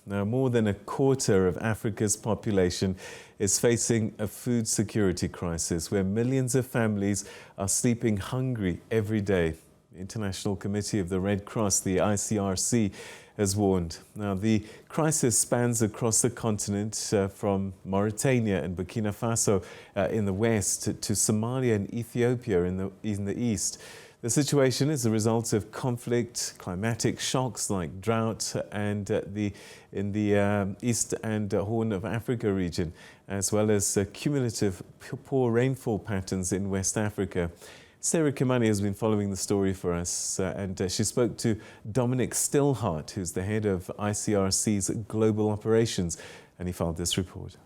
Now, more than a quarter of Africa's population is facing a food security crisis where millions of families are sleeping hungry every day. The International Committee of the Red Cross, the ICRC, has warned. Now, the crisis spans across the continent from Mauritania and Burkina Faso in the west to Somalia and Ethiopia in the east. The situation is a result of conflict, climatic shocks like drought and in the East and Horn of Africa region, as well as cumulative poor rainfall patterns in West Africa. Sarah Kimani has been following the story for us and she spoke to Dominik Stillhart, who's the head of ICRC's global operations, and he filed this report.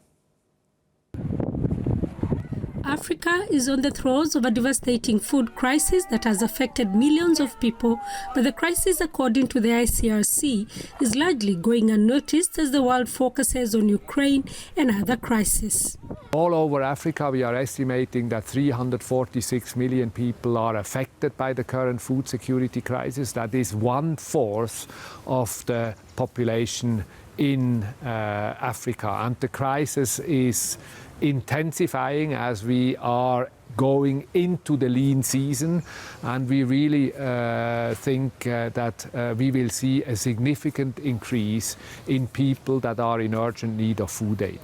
Africa is on the throes of a devastating food crisis that has affected millions of people, but the crisis, according to the ICRC, is largely going unnoticed as the world focuses on Ukraine and other crises. All over Africa, we are estimating that 346 million people are affected by the current food security crisis. That is 1/4 of the population in Africa. And the crisis is intensifying as we are going into the lean season, and we really think that we will see a significant increase in people that are in urgent need of food aid.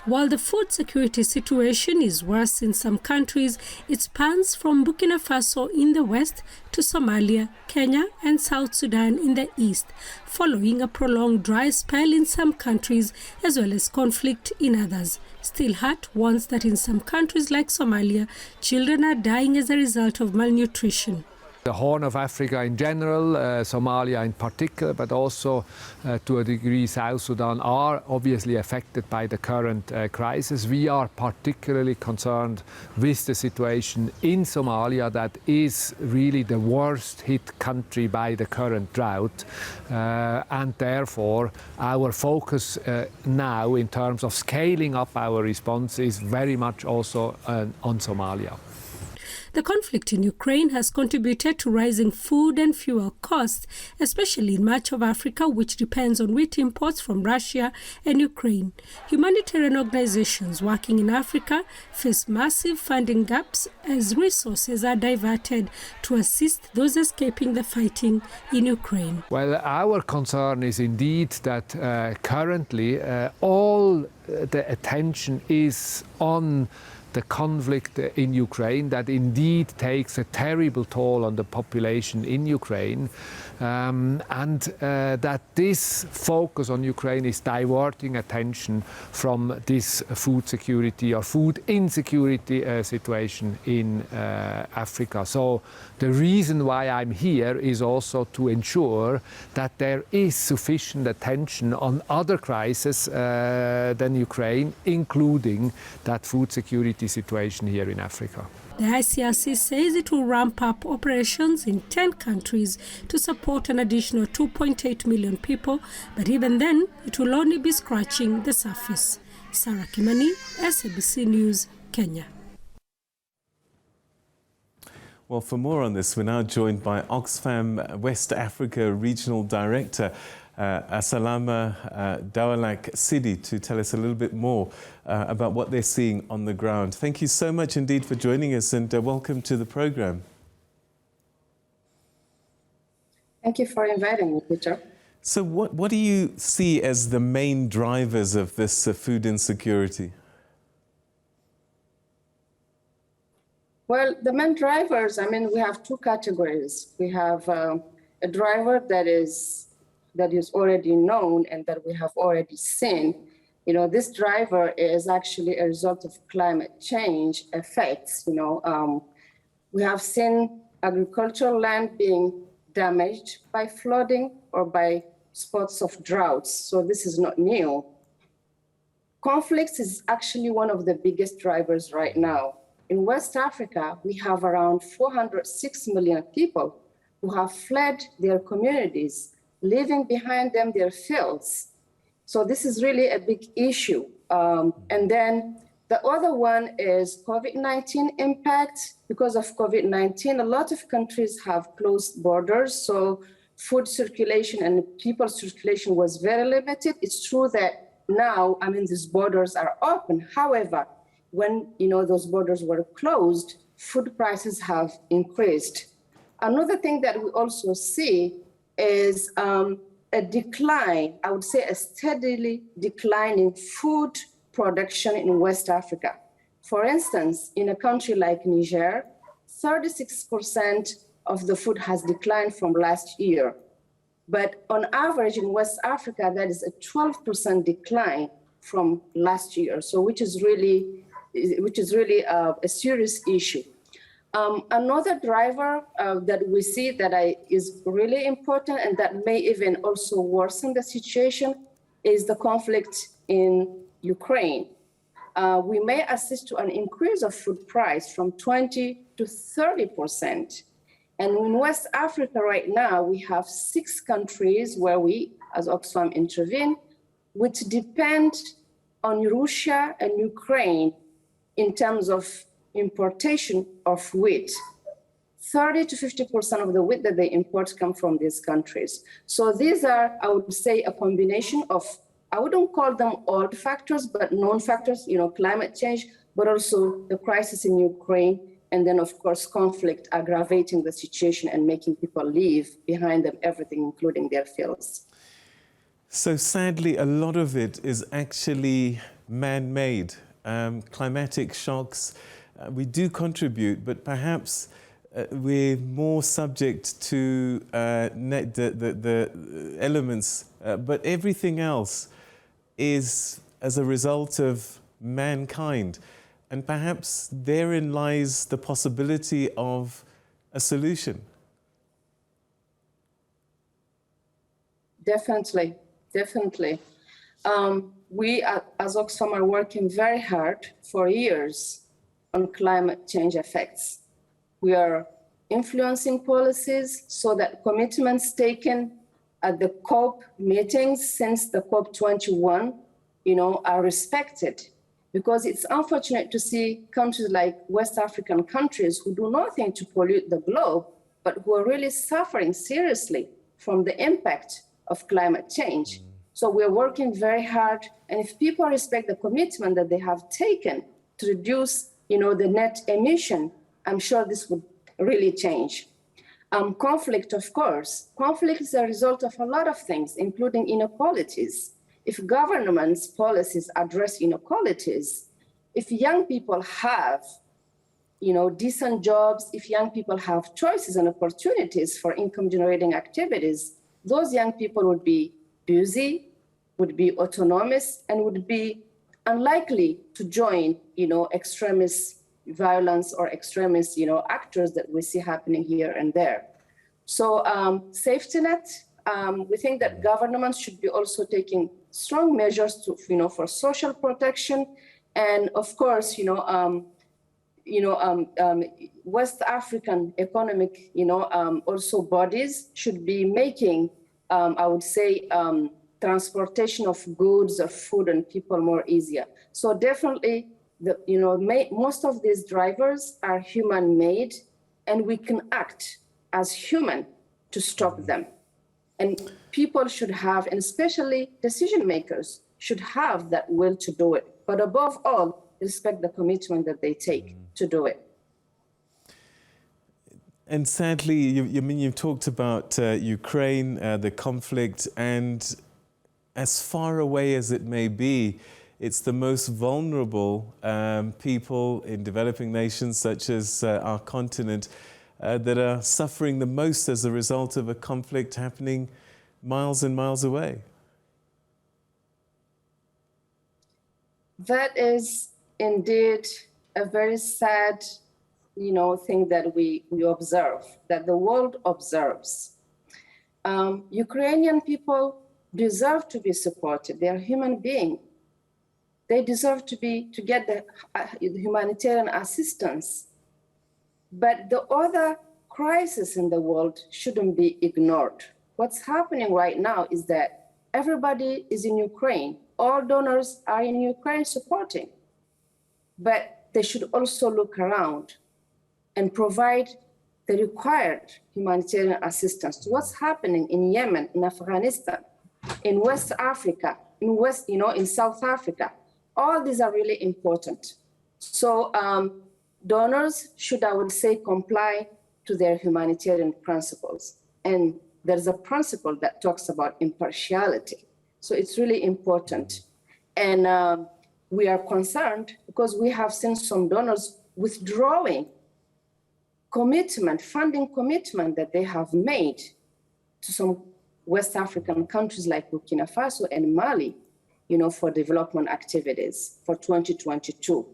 While the food security situation is worse in some countries, it spans from Burkina Faso in the west to Somalia, Kenya and South Sudan in the east, following a prolonged dry spell in some countries as well as conflict in others. Stillhart warns that in some countries like Somalia, children are dying as a result of malnutrition. The Horn of Africa in general, Somalia in particular, but also to a degree South Sudan are obviously affected by the current crisis. We are particularly concerned with the situation in Somalia, that is really the worst hit country by the current drought. And therefore our focus now in terms of scaling up our response is very much also on Somalia. The conflict in Ukraine has contributed to rising food and fuel costs, especially in much of Africa, which depends on wheat imports from Russia and Ukraine. Humanitarian organizations working in Africa face massive funding gaps as resources are diverted to assist those escaping the fighting in Ukraine. Well, our concern is indeed that currently all the attention is on the conflict in Ukraine, that indeed takes a terrible toll on the population in Ukraine, and that this focus on Ukraine is diverting attention from this food security or food insecurity situation in Africa. So the reason why I'm here is also to ensure that there is sufficient attention on other crises than Ukraine, including that food security situation here in Africa. The ICRC says it will ramp up operations in 10 countries to support an additional 2.8 million people, but even then, it will only be scratching the surface. Sarah Kimani, SABC News, Kenya. Well, for more on this, we're now joined by OXFAM West Africa Regional Director, Assalama Dawalack Sidi, to tell us a little bit more about what they're seeing on the ground. Thank you so much indeed for joining us, and welcome to the program. Thank you for inviting me, Peter. So what do you see as the main drivers of this food insecurity? Well, the main drivers, we have two categories. We have a driver that is already known and that we have already seen. This driver is actually a result of climate change effects. We have seen agricultural land being damaged by flooding or by spots of droughts. So this is not new. Conflicts is actually one of the biggest drivers right now. In West Africa, we have around 406 million people who have fled their communities, leaving behind them their fields. So this is really a big issue. And then the other one is COVID-19 impact. Because of COVID-19, a lot of countries have closed borders. So food circulation and people circulation was very limited. It's true that now, I mean, these borders are open. However, when those borders were closed, food prices have increased. Another thing that we also see is a decline, I would say a steadily declining food production in West Africa. For instance, in a country like Niger, 36% of the food has declined from last year. But on average in West Africa, that is a 12% decline from last year, so which is really a serious issue. Another driver that we see that is really important and that may even also worsen the situation is the conflict in Ukraine. We may assist to an increase of food price from 20 to 30%. And in West Africa right now, we have 6 countries where we, as OXFAM, intervene, which depend on Russia and Ukraine in terms of importation of wheat. 30 to 50% of the wheat that they import come from these countries. So these are, I would say, a combination of, I wouldn't call them old factors, but known factors, climate change, but also the crisis in Ukraine, and then, of course, conflict aggravating the situation and making people leave behind them everything, including their fields. So sadly, a lot of it is actually man-made. Climatic shocks, we do contribute, but perhaps we're more subject to the elements, but everything else is as a result of mankind. And perhaps therein lies the possibility of a solution. Definitely. We as OXFAM are working very hard for years on climate change effects. We are influencing policies so that commitments taken at the COP meetings since the COP21, are respected. Because it's unfortunate to see countries like West African countries who do nothing to pollute the globe, but who are really suffering seriously from the impact of climate change. So we're working very hard, and if people respect the commitment that they have taken to reduce, the net emission, I'm sure this would really change. Conflict, of course. Conflict is a result of a lot of things, including inequalities. If governments' policies address inequalities, if young people have, decent jobs, if young people have choices and opportunities for income-generating activities, those young people would be busy, would be autonomous, and would be unlikely to join, extremist violence or extremist, actors that we see happening here and there. So safety net, we think that governments should be also taking strong measures to, for social protection, and of course, West African economic, also bodies should be making, I would say, transportation of goods or food and people more easier. So definitely, most of these drivers are human-made, and we can act as human to stop them. And people should have, and especially decision makers, should have that will to do it. But above all, respect the commitment that they take to do it. And sadly, you've talked about Ukraine, the conflict, and as far away as it may be, it's the most vulnerable people in developing nations such as our continent that are suffering the most as a result of a conflict happening miles and miles away. That is indeed a very sad, thing that we observe, that the world observes. Ukrainian people deserve to be supported. They are human beings. They deserve to get the humanitarian assistance. But the other crises in the world shouldn't be ignored. What's happening right now is that everybody is in Ukraine. All donors are in Ukraine supporting. But they should also look around and provide the required humanitarian assistance to what's happening in Yemen, in Afghanistan, in West Africa, in South Africa. All these are really important. So donors should, I would say, comply to their humanitarian principles. And there's a principle that talks about impartiality. So it's really important. And we are concerned because we have seen some donors withdrawing funding commitment that they have made to some West African countries like Burkina Faso and Mali, for development activities for 2022.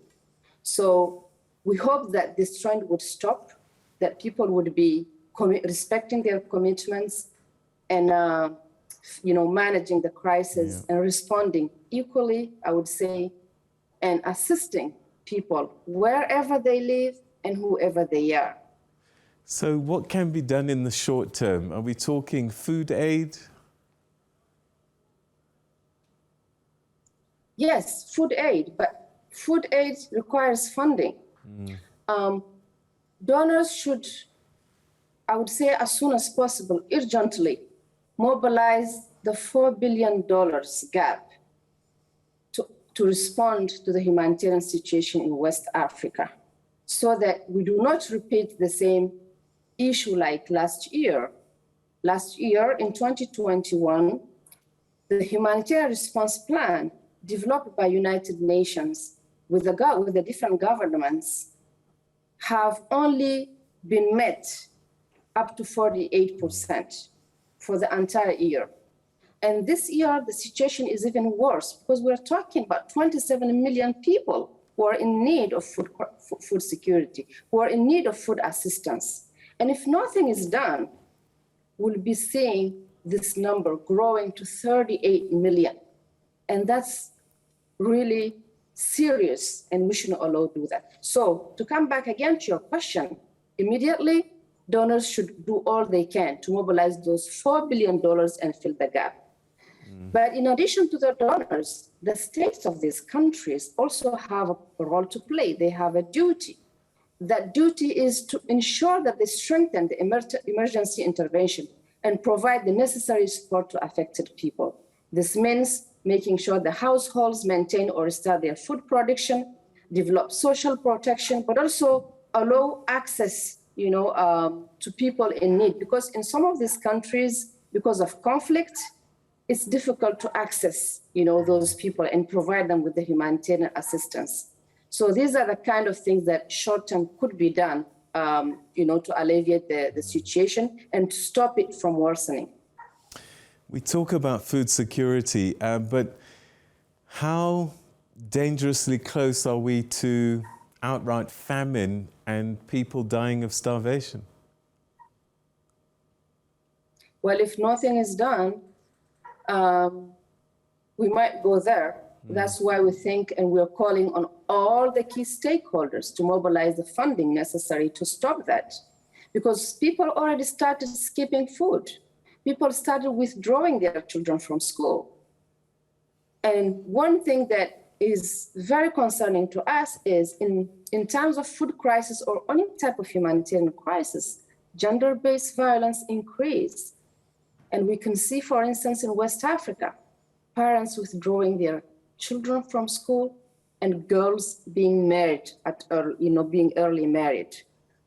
So we hope that this trend would stop, that people would be respecting their commitments and, managing the crisis and responding equally, I would say, and assisting people wherever they live and whoever they are. So what can be done in the short term? Are we talking food aid? Yes, food aid, but food aid requires funding. Donors should, I would say, as soon as possible, urgently mobilize the $4 billion gap to respond to the humanitarian situation in West Africa, so that we do not repeat the same issue like last year. Last year, in 2021, the humanitarian response plan developed by United Nations with the different governments have only been met up to 48% for the entire year. And this year, the situation is even worse because we're talking about 27 million people who are in need of food security, who are in need of food assistance. And if nothing is done, we'll be seeing this number growing to 38 million. And that's really serious, and we shouldn't allow do that. So to come back again to your question, immediately, donors should do all they can to mobilize those $4 billion and fill the gap. But in addition to the donors, the states of these countries also have a role to play. They have a duty. That duty is to ensure that they strengthen the emergency intervention and provide the necessary support to affected people. This means making sure the households maintain or restore their food production, develop social protection, but also allow access, to people in need. Because in some of these countries, because of conflict, it's difficult to access, those people and provide them with the humanitarian assistance. So these are the kind of things that short-term could be done, to alleviate the situation and to stop it from worsening. We talk about food security, but how dangerously close are we to outright famine and people dying of starvation? Well, if nothing is done, we might go there. That's why we think and we're calling on all the key stakeholders to mobilize the funding necessary to stop that. Because people already started skipping food. People started withdrawing their children from school. And one thing that is very concerning to us is in terms of food crisis or any type of humanitarian crisis, gender-based violence increase. And we can see, for instance, in West Africa, parents withdrawing their children from school and girls being married being early married.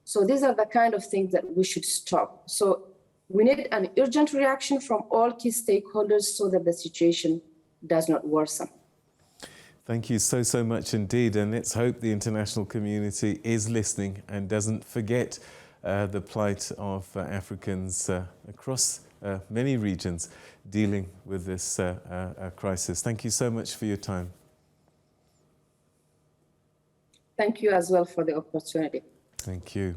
So these are the kind of things that we should stop. So we need an urgent reaction from all key stakeholders so that the situation does not worsen. Thank you so much indeed. And let's hope the international community is listening and doesn't forget the plight of Africans across many regions dealing with this crisis. Thank you so much for your time. Thank you as well for the opportunity. Thank you.